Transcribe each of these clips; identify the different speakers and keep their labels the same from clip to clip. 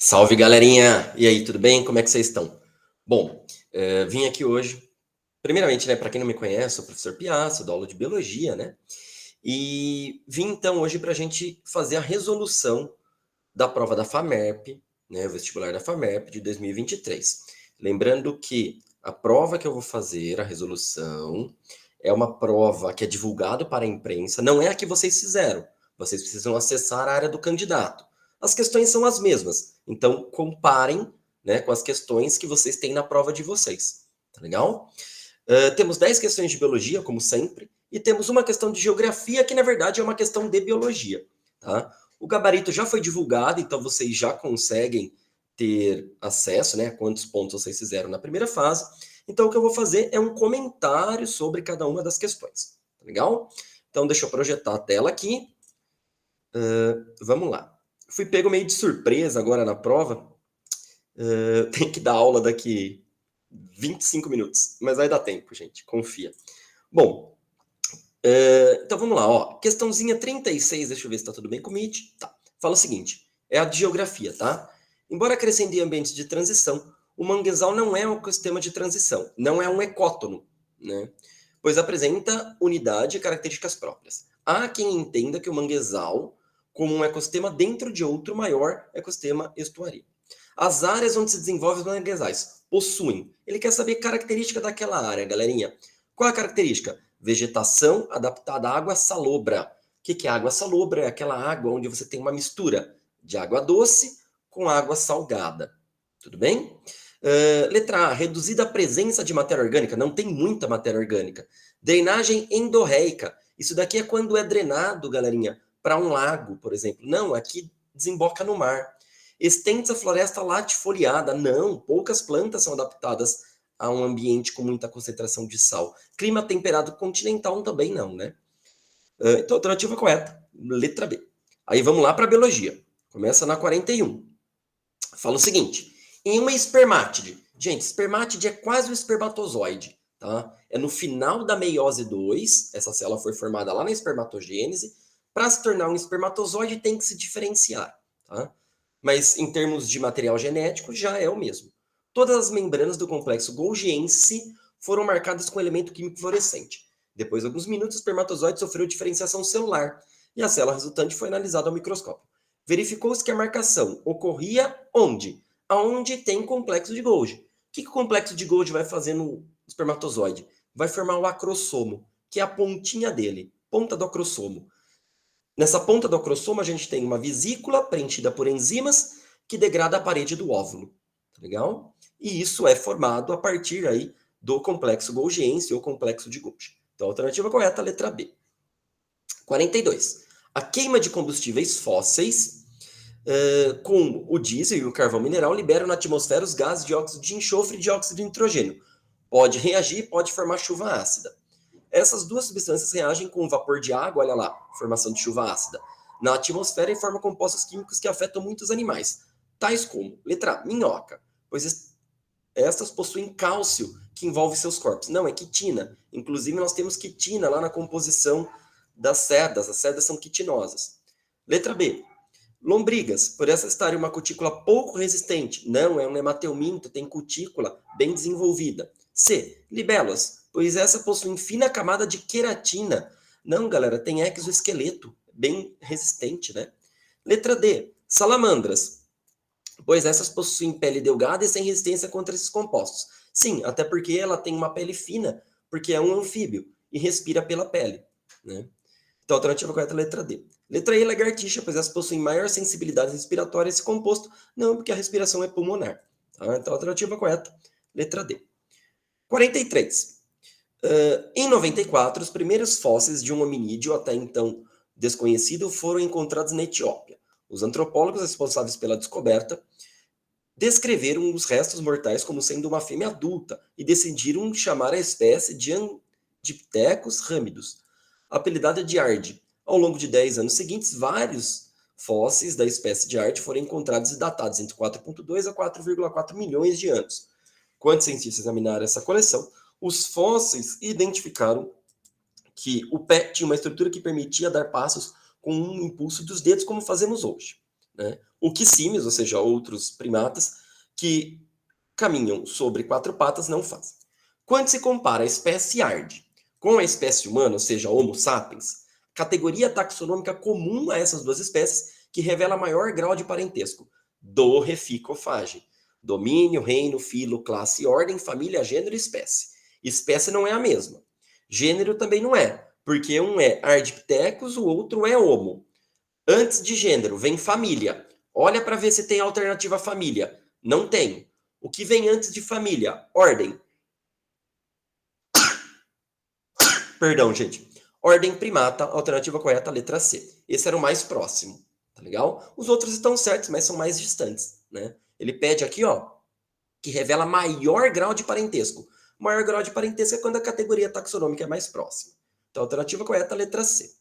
Speaker 1: Salve, galerinha! E aí, tudo bem? Como é que vocês estão? Bom, vim aqui hoje, primeiramente, né, para quem não me conhece, sou o professor Piazza, dou aula de biologia, né? E vim então hoje para a gente fazer a resolução da prova da FAMERP, né, o vestibular da FAMERP de 2023. Lembrando que a prova que eu vou fazer, a resolução, é uma prova que é divulgada para a imprensa, não é a que vocês fizeram. Vocês precisam acessar a área do candidato. As questões são as mesmas, então comparem, né, com as questões que vocês têm na prova de vocês. Tá legal? Temos 10 questões de biologia, como sempre, e temos uma questão de geografia, que na verdade é uma questão de biologia. Tá? O gabarito já foi divulgado, então vocês já conseguem ter acesso, né, a quantos pontos vocês fizeram na primeira fase. Então o que eu vou fazer é um comentário sobre cada uma das questões. Tá legal? Então deixa eu projetar a tela aqui. Vamos lá. Fui pego meio de surpresa agora na prova. Tem que dar aula daqui 25 minutos, mas vai dar tempo, gente, confia. Bom, então vamos lá, ó. Questãozinha 36, deixa eu ver se tá tudo bem com o Meet. Tá. Fala o seguinte, é a de geografia, tá? Embora crescendo em ambientes de transição, o manguezal não é um ecossistema de transição, não é um ecótono, né? Pois apresenta unidade e características próprias. Há quem entenda que o manguezal como um ecossistema dentro de outro maior ecossistema estuário. As áreas onde se desenvolvem os manguezais possuem. Ele quer saber característica daquela área, galerinha. Qual é a característica? Vegetação adaptada à água salobra. O que é água salobra? É aquela água onde você tem uma mistura de água doce com água salgada. Tudo bem? Letra A, reduzida a presença de matéria orgânica. Não tem muita matéria orgânica. Drenagem endorreica. Isso daqui é quando é drenado, galerinha, para um lago, por exemplo. Não, aqui desemboca no mar. Extensa floresta latifoliada. Não, poucas plantas são adaptadas a um ambiente com muita concentração de sal. Clima temperado continental também não, né? Então, alternativa correta, letra B. Aí vamos lá para a biologia. Começa na 41. Fala o seguinte, em uma espermátide, gente, espermátide é quase o espermatozoide, tá? É no final da meiose 2, essa célula foi formada lá na espermatogênese, para se tornar um espermatozoide tem que se diferenciar, tá? Mas em termos de material genético já é o mesmo. Todas as membranas do complexo Golgiense foram marcadas com elemento químico fluorescente. Depois de alguns minutos, o espermatozoide sofreu diferenciação celular e a célula resultante foi analisada ao microscópio. Verificou-se que a marcação ocorria onde? Aonde tem complexo de Golgi. O que o complexo de Golgi vai fazer no espermatozoide? Vai formar o acrossomo, que é a pontinha dele, ponta do acrossomo. Nessa ponta do acrossomo, a gente tem uma vesícula preenchida por enzimas que degrada a parede do óvulo. Tá legal? E isso é formado a partir aí do complexo golgiense ou complexo de Golgi. Então, a alternativa correta é a letra B. 42. A queima de combustíveis fósseis com o diesel e o carvão mineral liberam na atmosfera os gases de dióxido de enxofre e dióxido de nitrogênio. Pode reagir e pode formar chuva ácida. Essas duas substâncias reagem com o vapor de água, olha lá, formação de chuva ácida, na atmosfera e formam compostos químicos que afetam muitos animais, tais como, letra A, minhoca, pois estas possuem cálcio que envolve seus corpos. Não, é quitina. Inclusive, nós temos quitina lá na composição das cerdas. As cerdas são quitinosas. Letra B. Lombrigas, por essas estarem uma cutícula pouco resistente. Não, é um hemateuminto, tem cutícula bem desenvolvida. C. Libélulas, pois essa possuem fina camada de queratina. Não, galera, tem exoesqueleto, bem resistente, né? Letra D. Salamandras, pois essas possuem pele delgada e sem resistência contra esses compostos. Sim, até porque ela tem uma pele fina, porque é um anfíbio e respira pela pele, né? Então, a alternativa correta é a letra D. Letra E, lagartixa, pois elas possuem maior sensibilidade respiratória a esse composto. Não, porque a respiração é pulmonar. Tá? Então, a alternativa correta, letra D. 43. Em 94, os primeiros fósseis de um hominídeo, até então desconhecido, foram encontrados na Etiópia. Os antropólogos responsáveis pela descoberta descreveram os restos mortais como sendo uma fêmea adulta e decidiram chamar a espécie de Dipithecus ramidus, apelidada de Arde. Ao longo de 10 anos seguintes, vários fósseis da espécie de Arde foram encontrados e datados entre 4,2 a 4,4 milhões de anos. Quando os cientistas examinaram essa coleção, os fósseis identificaram que o pé tinha uma estrutura que permitia dar passos com um impulso dos dedos, como fazemos hoje. né? O que símios, ou seja, outros primatas, que caminham sobre 4 patas, não fazem. Quando se compara a espécie Ard com a espécie humana, ou seja, Homo sapiens, categoria taxonômica comum a essas duas espécies, que revela maior grau de parentesco, Doreficofage. Domínio, reino, filo, classe, ordem, família, gênero e espécie. Espécie não é a mesma. Gênero também não é, porque um é Ardipithecus, o outro é Homo. Antes de gênero, vem família. Olha para ver se tem alternativa família. Não tem. O que vem antes de família? Ordem. Perdão, gente. Ordem primata, alternativa correta, letra C. Esse era o mais próximo, tá legal? Os outros estão certos, mas são mais distantes, né? Ele pede aqui, ó, que revela maior grau de parentesco. O maior grau de parentesco é quando a categoria taxonômica é mais próxima. Então, a alternativa correta, letra C.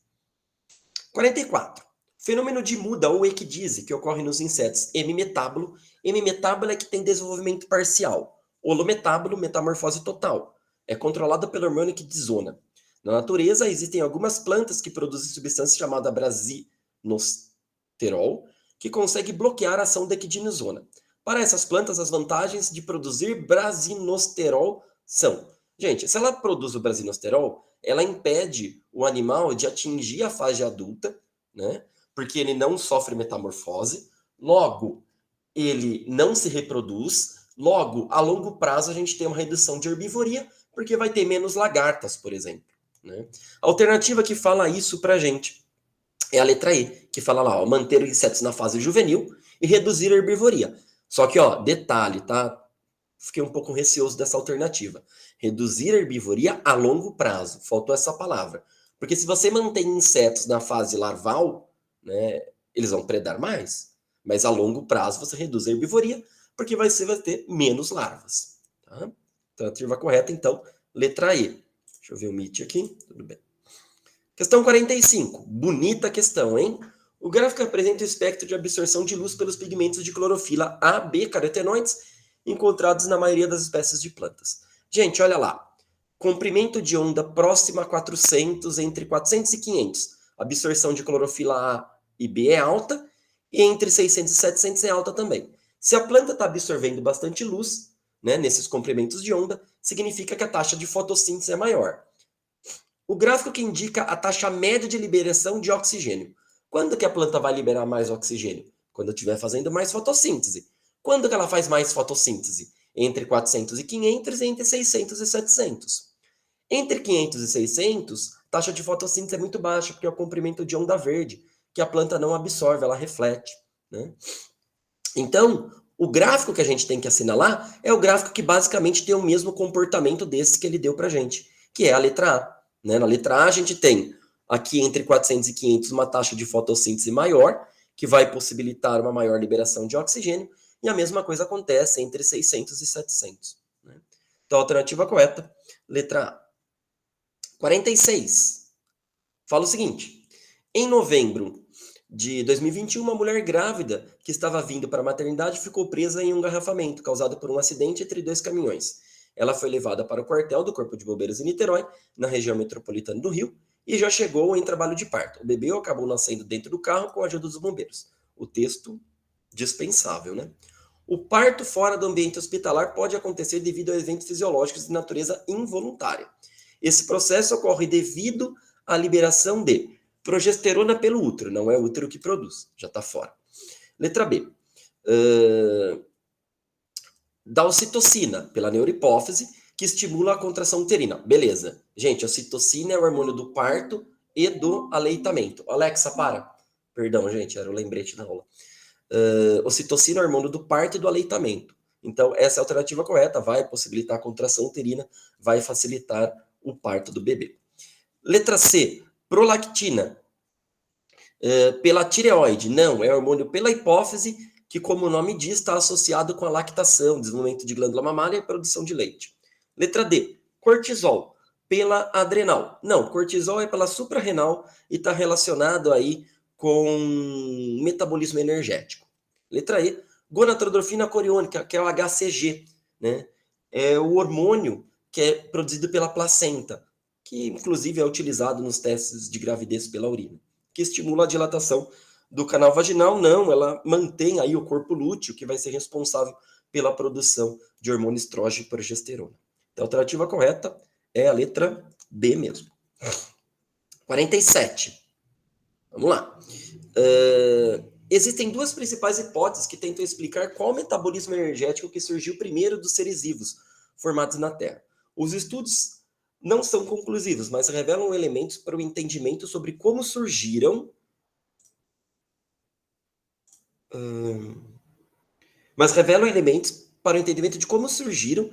Speaker 1: 44. Fenômeno de muda ou equidise que ocorre nos insetos hemimetábulo. Hemimetábulo é que tem desenvolvimento parcial. Holometábulo, metamorfose total. É controlada pelo hormônio equidisona. Na natureza, existem algumas plantas que produzem substância chamada brasinosterol, que consegue bloquear a ação da equidinizona. Para essas plantas, as vantagens de produzir brasinosterol são: gente, se ela produz o brasinosterol, ela impede o animal de atingir a fase adulta, né? Porque ele não sofre metamorfose, logo, ele não se reproduz, logo, a longo prazo, a gente tem uma redução de herbivoria, porque vai ter menos lagartas, por exemplo. Né? A alternativa que fala isso pra gente é a letra E, que fala lá, ó, manter os insetos na fase juvenil e reduzir a herbivoria. Só que, ó, detalhe, tá? Fiquei um pouco receoso dessa alternativa. Reduzir a herbivoria a longo prazo. Faltou essa palavra. Porque se você mantém insetos na fase larval, né, eles vão predar mais. Mas a longo prazo você reduz a herbivoria, porque vai ter menos larvas. Tá? Alternativa correta, então, letra E. Deixa eu ver o Meet aqui. Tudo bem. Questão 45. Bonita questão, hein? O gráfico apresenta o espectro de absorção de luz pelos pigmentos de clorofila A, B, carotenoides, encontrados na maioria das espécies de plantas. Gente, olha lá. Comprimento de onda próximo a 400, entre 400 e 500. Absorção de clorofila A e B é alta, e entre 600 e 700 é alta também. Se a planta está absorvendo bastante luz, né, nesses comprimentos de onda, significa que a taxa de fotossíntese é maior. O gráfico que indica a taxa média de liberação de oxigênio. Quando que a planta vai liberar mais oxigênio? Quando estiver fazendo mais fotossíntese. Quando que ela faz mais fotossíntese? Entre 400 e 500 e entre 600 e 700. Entre 500 e 600, a taxa de fotossíntese é muito baixa, porque é o comprimento de onda verde, que a planta não absorve, ela reflete. Né? Então, o gráfico que a gente tem que assinalar é o gráfico que basicamente tem o mesmo comportamento desse que ele deu para a gente, que é a letra A. Né? Na letra A, a gente tem aqui entre 400 e 500 uma taxa de fotossíntese maior, que vai possibilitar uma maior liberação de oxigênio, e a mesma coisa acontece entre 600 e 700. Né? Então, a alternativa correta, letra A. 46. Fala o seguinte: em novembro de 2021, uma mulher grávida que estava vindo para a maternidade ficou presa em um engarrafamento causado por um acidente entre dois caminhões. Ela foi levada para o quartel do Corpo de Bombeiros em Niterói, na região metropolitana do Rio, e já chegou em trabalho de parto. O bebê acabou nascendo dentro do carro com a ajuda dos bombeiros. O texto dispensável, né? O parto fora do ambiente hospitalar pode acontecer devido a eventos fisiológicos de natureza involuntária. Esse processo ocorre devido à liberação de progesterona pelo útero, não é o útero que produz, já está fora. Letra B. Da ocitocina, pela neurohipófise, que estimula a contração uterina. Beleza. Gente, a ocitocina é o hormônio do parto e do aleitamento. Alexa, para. Perdão, gente, era o lembrete da aula. Ocitocina é o hormônio do parto e do aleitamento. Então, essa é a alternativa correta, vai possibilitar a contração uterina, vai facilitar o parto do bebê. Letra C, prolactina. Pela tireoide, não, é hormônio pela hipófise, que, como o nome diz, está associado com a lactação, desenvolvimento de glândula mamária e produção de leite. Letra D, cortisol, pela adrenal. Não, cortisol é pela suprarrenal e está relacionado aí com metabolismo energético. Letra E, gonadotropina coriônica, que é o HCG, né? É o hormônio que é produzido pela placenta, que inclusive é utilizado nos testes de gravidez pela urina, que estimula a dilatação do canal vaginal, não, ela mantém aí o corpo lúteo, que vai ser responsável pela produção de hormônio estrógeno e progesterona. Então, a alternativa correta é a letra B mesmo. 47. Vamos lá. Existem duas principais hipóteses que tentam explicar qual o metabolismo energético que surgiu primeiro dos seres vivos formados na Terra. Os estudos não são conclusivos, mas revelam elementos para o entendimento sobre como surgiram. Mas revelam elementos para o entendimento de como surgiram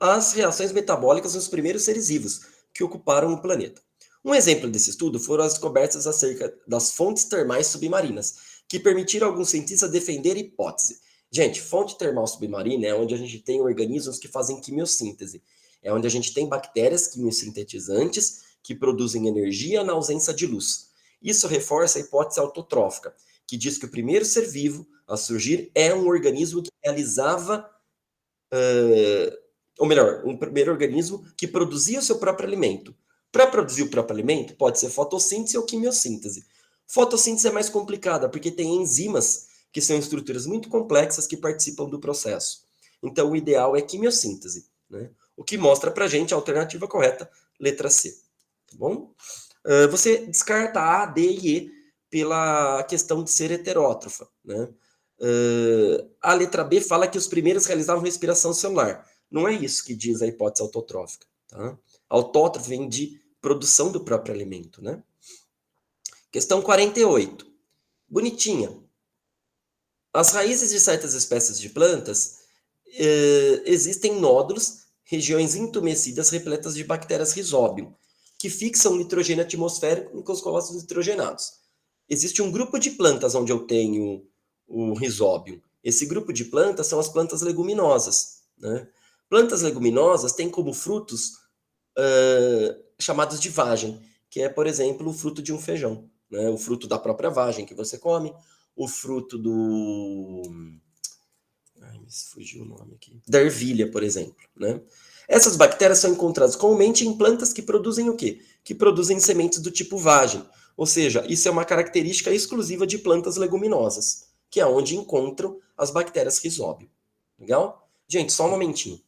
Speaker 1: as reações metabólicas nos primeiros seres vivos que ocuparam o planeta. Um exemplo desse estudo foram as descobertas acerca das fontes termais submarinas, que permitiram a alguns cientistas defender a hipótese. Gente, fonte termal submarina é onde a gente tem organismos que fazem quimiossíntese. É onde a gente tem bactérias quimiosintetizantes que produzem energia na ausência de luz. Isso reforça a hipótese autotrófica, que diz que o primeiro ser vivo a surgir é um organismo que realizava, ou melhor, um primeiro organismo que produzia o seu próprio alimento. Para produzir o próprio alimento, pode ser fotossíntese ou quimiossíntese. Fotossíntese é mais complicada, porque tem enzimas que são estruturas muito complexas que participam do processo. Então, o ideal é quimiossíntese, né? O que mostra para a gente a alternativa correta, letra C. Tá bom? Você descarta A, D e E pela questão de ser heterótrofa, né? A letra B fala que os primeiros realizavam respiração celular. Não é isso que diz a hipótese autotrófica. Tá? Autótrofo vem de produção do próprio alimento, né? Questão 48. Bonitinha. As raízes de certas espécies de plantas existem nódulos, regiões entumecidas repletas de bactérias Rhizobium, que fixam nitrogênio atmosférico com os compostos nitrogenados. Existe um grupo de plantas onde eu tenho o Rhizobium. Esse grupo de plantas são as plantas leguminosas, né? Plantas leguminosas têm como frutos chamados de vagem, que é, por exemplo, o fruto de um feijão, né? O fruto da própria vagem que você come, o fruto do... Ai, me fugiu o nome aqui. Da ervilha, por exemplo, né? Essas bactérias são encontradas comumente em plantas que produzem o quê? Que produzem sementes do tipo vagem. Ou seja, isso é uma característica exclusiva de plantas leguminosas, que é onde encontram as bactérias Rhizobium. Legal? Gente, só um momentinho.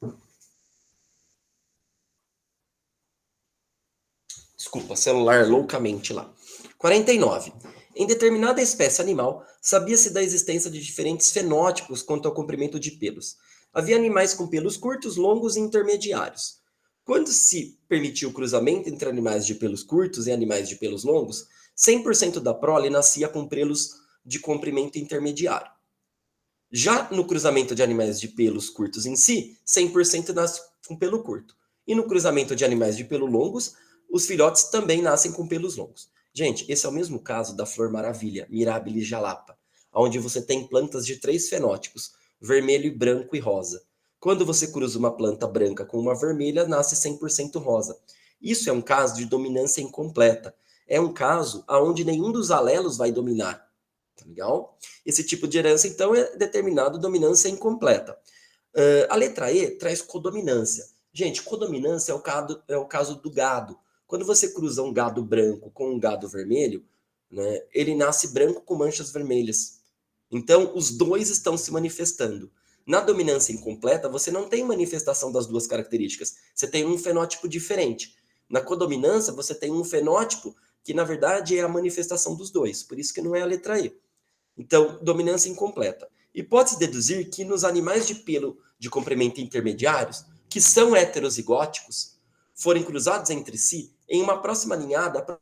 Speaker 1: Desculpa, celular loucamente lá. 49. Em determinada espécie animal, sabia-se da existência de diferentes fenótipos quanto ao comprimento de pelos. Havia animais com pelos curtos, longos e intermediários. Quando se permitiu o cruzamento entre animais de pelos curtos e animais de pelos longos, 100% da prole nascia com pelos de comprimento intermediário. Já no cruzamento de animais de pelos curtos em si, 100% nasce com pelo curto. E no cruzamento de animais de pelo longos, os filhotes também nascem com pelos longos. Gente, esse é o mesmo caso da flor maravilha, Mirabilis jalapa, onde você tem plantas de 3 fenótipos, vermelho, branco e rosa. Quando você cruza uma planta branca com uma vermelha, nasce 100% rosa. Isso é um caso de dominância incompleta. É um caso onde nenhum dos alelos vai dominar. Tá legal? Esse tipo de herança, então, é determinado dominância incompleta. A letra E traz codominância. Gente, codominância é o caso do gado. Quando você cruza um gado branco com um gado vermelho, né, ele nasce branco com manchas vermelhas. Então, os dois estão se manifestando. Na dominância incompleta, você não tem manifestação das duas características. Você tem um fenótipo diferente. Na codominância, você tem um fenótipo que, na verdade, é a manifestação dos dois. Por isso que não é a letra E. Então, dominância incompleta. E pode-se deduzir que nos animais de pelo de comprimento intermediários, que são heterozigóticos, forem cruzados entre si, em uma próxima ninhada